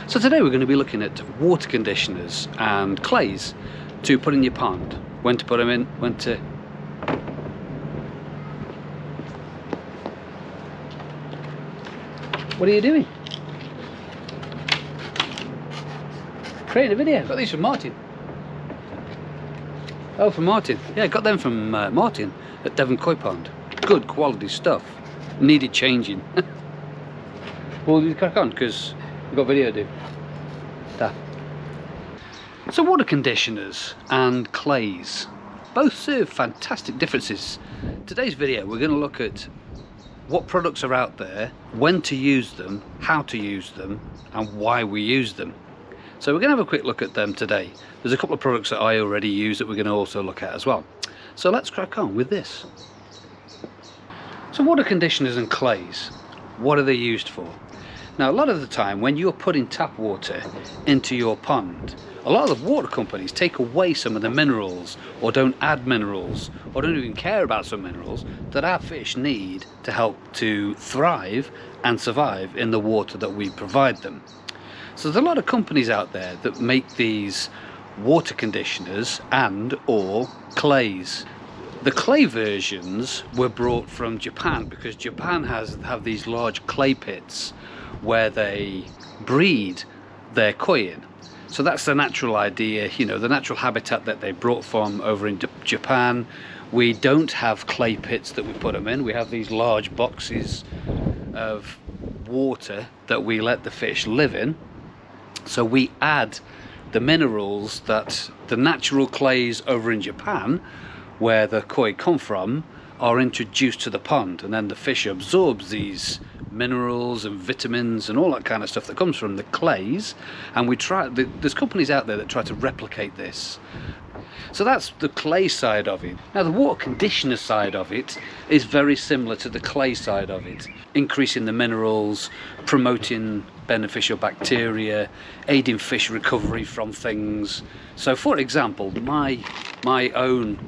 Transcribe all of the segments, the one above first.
So today we're going to be looking at water conditioners and clays to put in your pond. When to put them in, when to... What are you doing? Creating a video. Got these from Martin. Oh, from Martin. Yeah, got them from Martin at Devon Koi Pond. Good quality stuff. Needed changing. Well, you crack on because we've got video to do. Da. So water conditioners and clays both serve fantastic differences. Today's video we're going to look at what products are out there, when to use them, how to use them, and why we use them. So we're going to have a quick look at them today. There's a couple of products that I already use that we're going to also look at as well. So let's crack on with this. So water conditioners and clays, what are they used for? Now a lot of the time when you're putting tap water into your pond, a lot of the water companies take away some of the minerals or don't add minerals or don't even care about some minerals that our fish need to help to thrive and survive in the water that we provide them. So there's a lot of companies out there that make these water conditioners and or clays. The clay versions were brought from Japan because Japan have these large clay pits where they breed their koi in. So that's the natural idea, you know, the natural habitat that they brought from over in Japan. We don't have clay pits that we put them in. We have these large boxes of water that we let the fish live in. So we add the minerals that the natural clays over in Japan, where the koi come from, are introduced to the pond, and then the fish absorbs these minerals and vitamins and all that kind of stuff that comes from the clays, and there's companies out there that try to replicate this. So that's the clay side of it. Now the water conditioner side of it is very similar to the clay side of it, increasing the minerals, promoting beneficial bacteria, aiding fish recovery from things. So for example, my own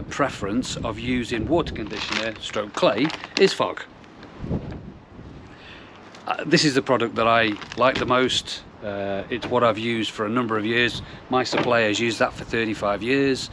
preference of using water conditioner stroke clay is FOK. This is the product that I like the most. It's what I've used for a number of years. My supplier has used that for 35 years,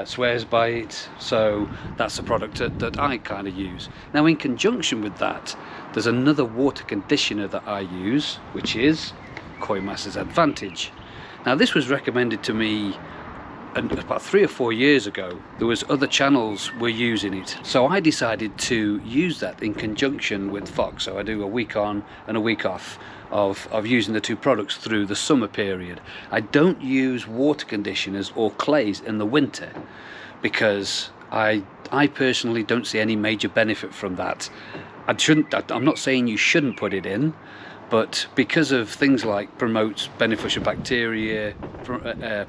swears by it, so that's the product that I kind of use. Now in conjunction with that, there's another water conditioner that I use, which is Koi Masters Advantage. Now this was recommended to me about 3 or 4 years ago. There was other channels were using it, so I decided to use that in conjunction with FOK. So I do a week on and a week off of using the two products through the summer period. I don't use water conditioners or clays in the winter because I personally don't see any major benefit from that. I'm not saying you shouldn't put it in, but because of things like promotes beneficial bacteria,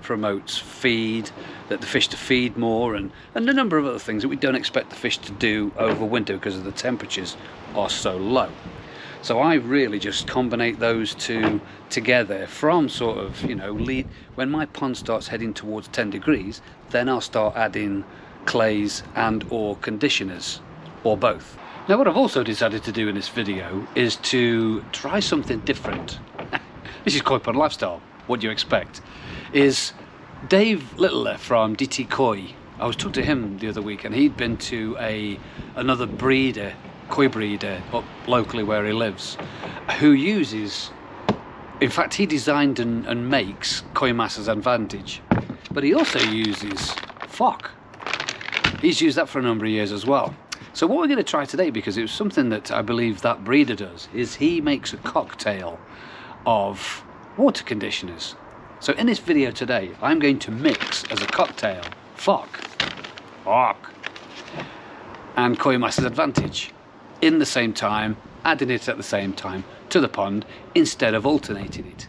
promotes feed, that the fish to feed more, and a number of other things that we don't expect the fish to do over winter because of the temperatures are so low. So I really just combine those two together from sort of, you know, when my pond starts heading towards 10 degrees, then I'll start adding clays and or conditioners, or both. Now what I've also decided to do in this video is to try something different. This is Koi Pond Lifestyle, what do you expect? Is Dave Littler from DT Koi. I was talking to him the other week and he'd been to another breeder, koi breeder up locally where he lives, who uses, in fact he designed and makes Koi Masters Advantage, but he also uses FOK. He's used that for a number of years as well. So what we're going to try today, because it was something that I believe that breeder does, is he makes a cocktail of water conditioners. So in this video today, I'm going to mix as a cocktail FOK and Koi Masters Advantage in the same time, adding it at the same time to the pond instead of alternating it.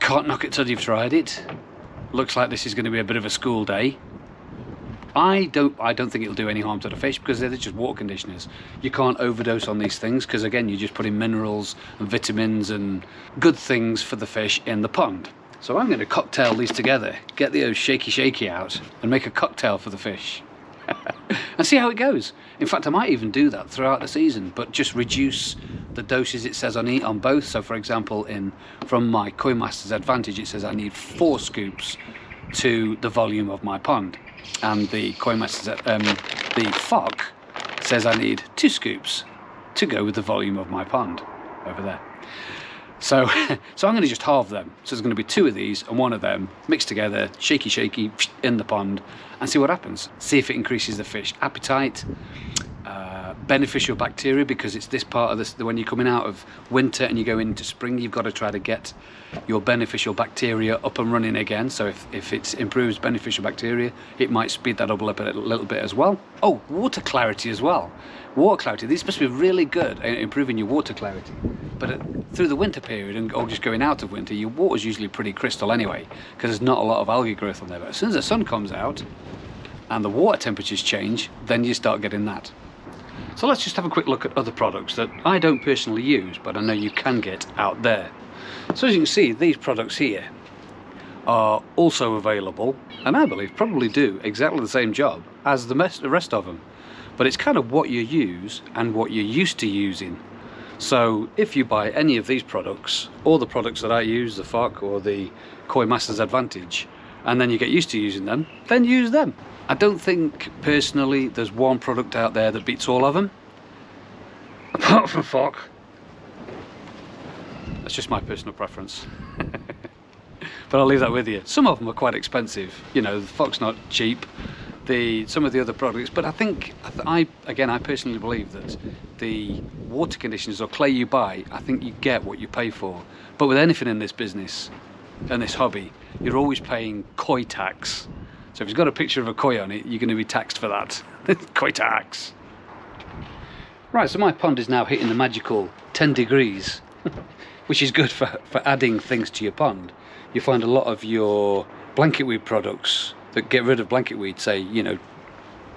Can't knock it till you've tried it. Looks like this is going to be a bit of a school day. I don't think it'll do any harm to the fish because they're just water conditioners. You can't overdose on these things because again you're just putting minerals and vitamins and good things for the fish in the pond. So I'm going to cocktail these together, get the shaky out and make a cocktail for the fish. and see how it goes. In fact, I might even do that throughout the season, but just reduce the doses it says on both. So for example, from my Koi Master's Advantage, it says I need 4 scoops to the volume of my pond, and the Koi Master's the FOK says I need 2 scoops to go with the volume of my pond over there. So I'm going to just halve them. So there's going to be 2 of these and 1 of them mixed together, shaky shaky in the pond, and see what happens. See if it increases the fish appetite, beneficial bacteria, because it's this part of this, when you're coming out of winter and you go into spring, you've got to try to get your beneficial bacteria up and running again. So if it improves beneficial bacteria, it might speed that up a little bit as well. Oh, water clarity as well. Water clarity, these supposed to be really good at improving your water clarity, but through the winter period or just going out of winter, your water's usually pretty crystal anyway, because there's not a lot of algae growth on there. But as soon as the sun comes out and the water temperatures change, then you start getting that. So let's just have a quick look at other products that I don't personally use, but I know you can get out there. So as you can see, these products here are also available, and I believe probably do exactly the same job as the rest of them. But it's kind of what you use and what you're used to using. So if you buy any of these products, or the products that I use, the FOK or the Koi Master's Advantage, and then you get used to using them, then use them. I don't think personally there's one product out there that beats all of them, apart from FOK. That's just my personal preference. But I'll leave that with you. Some of them are quite expensive. You know, the FOK's not cheap. Some of the other products, but I personally believe that the water conditioners or clay you buy, I think you get what you pay for. But with anything in this business and this hobby, you're always paying koi tax. So if it's got a picture of a koi on it, you're going to be taxed for that. Koi tax. Right, so my pond is now hitting the magical 10 degrees, which is good for adding things to your pond. You find a lot of your blanket weed products that get rid of blanket weed, say, you know,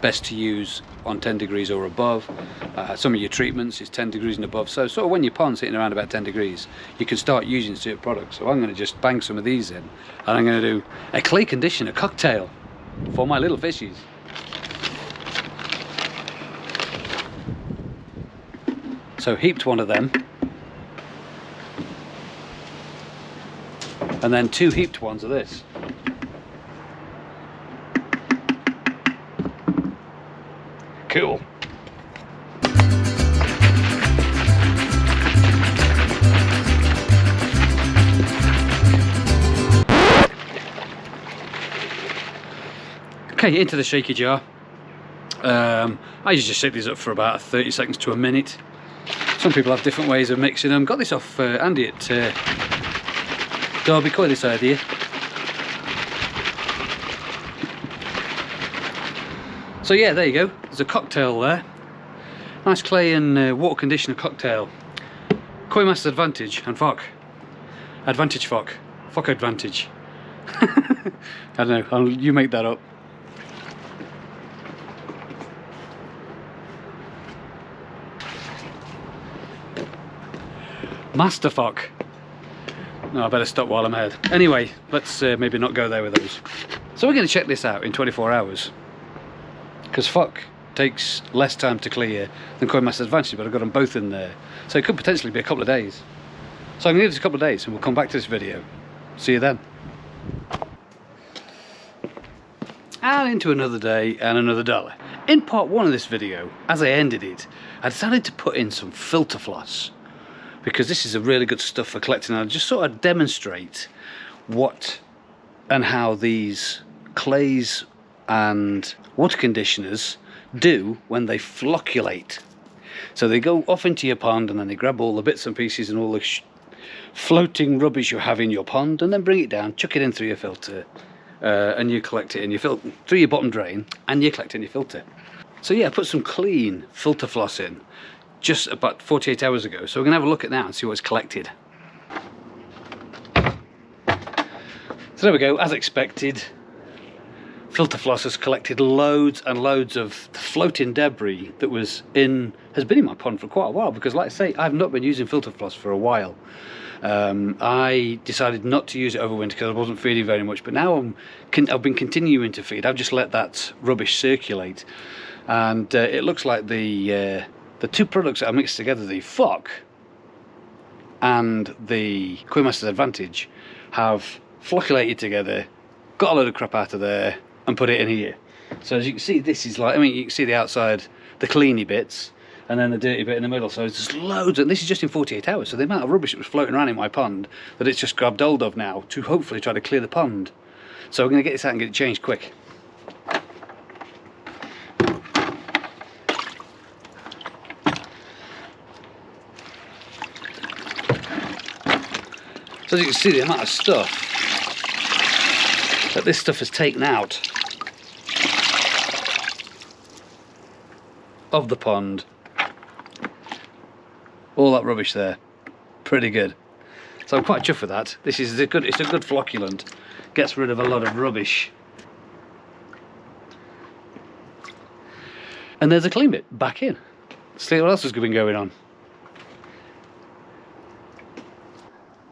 best to use on 10 degrees or above. Some of your treatments is 10 degrees and above. So sort of when your pond's sitting around about 10 degrees, you can start using certain products. So I'm going to just bang some of these in, and I'm going to do a clay conditioner cocktail for my little fishies. So heaped 1 of them, and then 2 heaped ones of this. Cool. Okay, into the shaky jar. I usually just shake these up for about 30 seconds to a minute. Some people have different ways of mixing them. Got this off Andy at Derby Koi, this idea. So yeah, there you go. There's a cocktail there. Nice clay and water conditioner cocktail. Koi Master's Advantage and FOK. Advantage FOK. FOK Advantage. I don't know, you make that up. Master FOK. No, I better stop while I'm ahead. Anyway, let's maybe not go there with those. So we're going to check this out in 24 hours. Because FOK takes less time to clear than Koi Master's Advantage, but I've got them both in there. So it could potentially be a couple of days. So I'm going to give this a couple of days and we'll come back to this video. See you then. And into another day and another dollar. In part 1 of this video, as I ended it, I decided to put in some filter floss, because this is a really good stuff for collecting, and I'll just sort of demonstrate what and how these clays and water conditioners do when they flocculate. So they go off into your pond and then they grab all the bits and pieces and all the floating rubbish you have in your pond, and then bring it down, chuck it in through your filter, and you collect it in your filter through your bottom drain, and you collect it in your filter. So yeah, I put some clean filter floss in just about 48 hours ago, so we're gonna have a look at that and see what's collected. So there we go, as expected. Filter floss has collected loads and loads of the floating debris that has been in my pond for quite a while, because like I say, I've not been using filter floss for a while. I decided not to use it over winter because I wasn't feeding very much, but now I've been continuing to feed. I've just let that rubbish circulate. and it looks like the two products that are mixed together, the FOK and the Koi Master's Advantage, have flocculated together, got a load of crap out of there and put it in here. So as you can see, this is like, I mean, you can see the outside, the cleany bits, and then the dirty bit in the middle. So there's just loads, and this is just in 48 hours. So the amount of rubbish that was floating around in my pond that it's just grabbed hold of now to hopefully try to clear the pond. So we're going to get this out and get it changed quick. So as you can see, the amount of stuff that this stuff has taken out of the pond, all that rubbish there, pretty good. So I'm quite chuffed with that. This is a good, it's a good flocculant, gets rid of a lot of rubbish. And there's a clean bit back in. Let's see what else has been going on.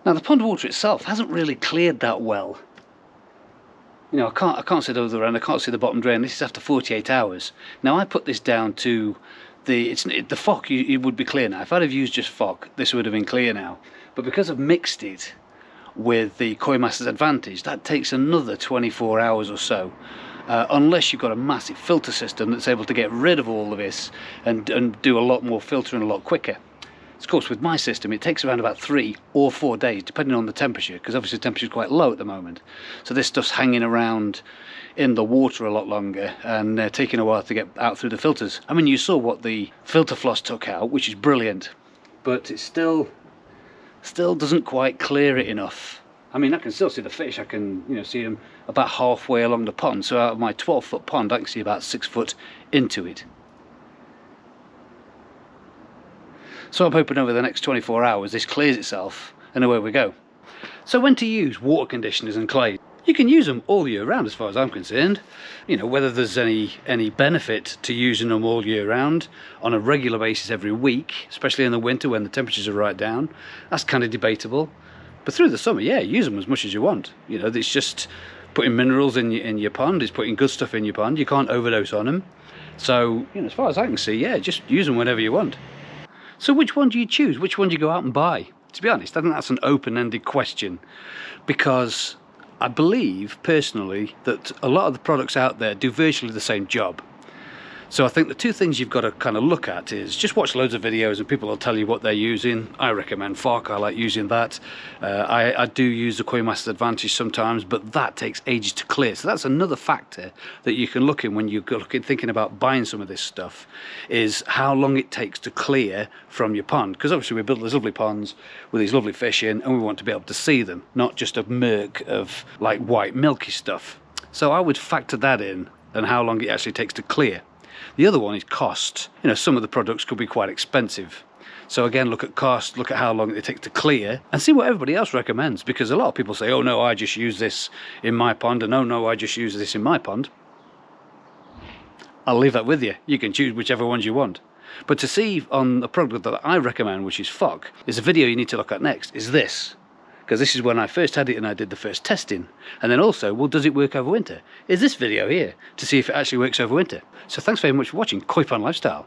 Now the pond water itself hasn't really cleared that well. You know, I can't see the other end, I can't see the bottom drain. This is after 48 hours. Now I put this down to the FOK, it would be clear now. If I'd have used just FOK, this would have been clear now. But because I've mixed it with the Koi Master's Advantage, that takes another 24 hours or so. Unless you've got a massive filter system that's able to get rid of all of this and do a lot more filtering a lot quicker. Of course, with my system, it takes around about 3 or 4 days, depending on the temperature, because obviously the temperature is quite low at the moment. So this stuff's hanging around in the water a lot longer and taking a while to get out through the filters. I mean, you saw what the filter floss took out, which is brilliant, but it still doesn't quite clear it enough. I mean, I can still see the fish. I can, you know, see them about halfway along the pond. So out of my 12-foot pond, I can see about 6 foot into it. So I'm hoping over the next 24 hours this clears itself and away we go. So when to use water conditioners and clay? You can use them all year round as far as I'm concerned. You know, whether there's any benefit to using them all year round on a regular basis every week, especially in the winter when the temperatures are right down, that's kind of debatable. But through the summer, yeah, use them as much as you want. You know, it's just putting minerals in your pond, it's putting good stuff in your pond. You can't overdose on them. So, you know, as far as I can see, yeah, just use them whenever you want. So which one do you choose? Which one do you go out and buy? To be honest, I think that's an open-ended question, because I believe personally that a lot of the products out there do virtually the same job. So I think the two things you've got to kind of look at is just watch loads of videos and people will tell you what they're using. I recommend FOK, I like using that. I do use the Koi Master's Advantage sometimes, but that takes ages to clear. So that's another factor that you can look in when you're thinking about buying some of this stuff, is how long it takes to clear from your pond. Because obviously we build these lovely ponds with these lovely fish in, and we want to be able to see them, not just a murk of like white milky stuff. So I would factor that in, and how long it actually takes to clear. The other one is cost. You know, some of the products could be quite expensive. So again, look at cost, look at how long it takes to clear, and see what everybody else recommends. Because a lot of people say, oh no, I just use this in my pond, and oh no, I just use this in my pond. I'll leave that with you. You can choose whichever ones you want. But to see on the product that I recommend, which is FOK, is a video you need to look at next, is this. Because this is when I first had it and I did the first testing. And then also, well, does it work over winter? Is this video here to see if it actually works over winter. So thanks very much for watching Koi Pond Lifestyle.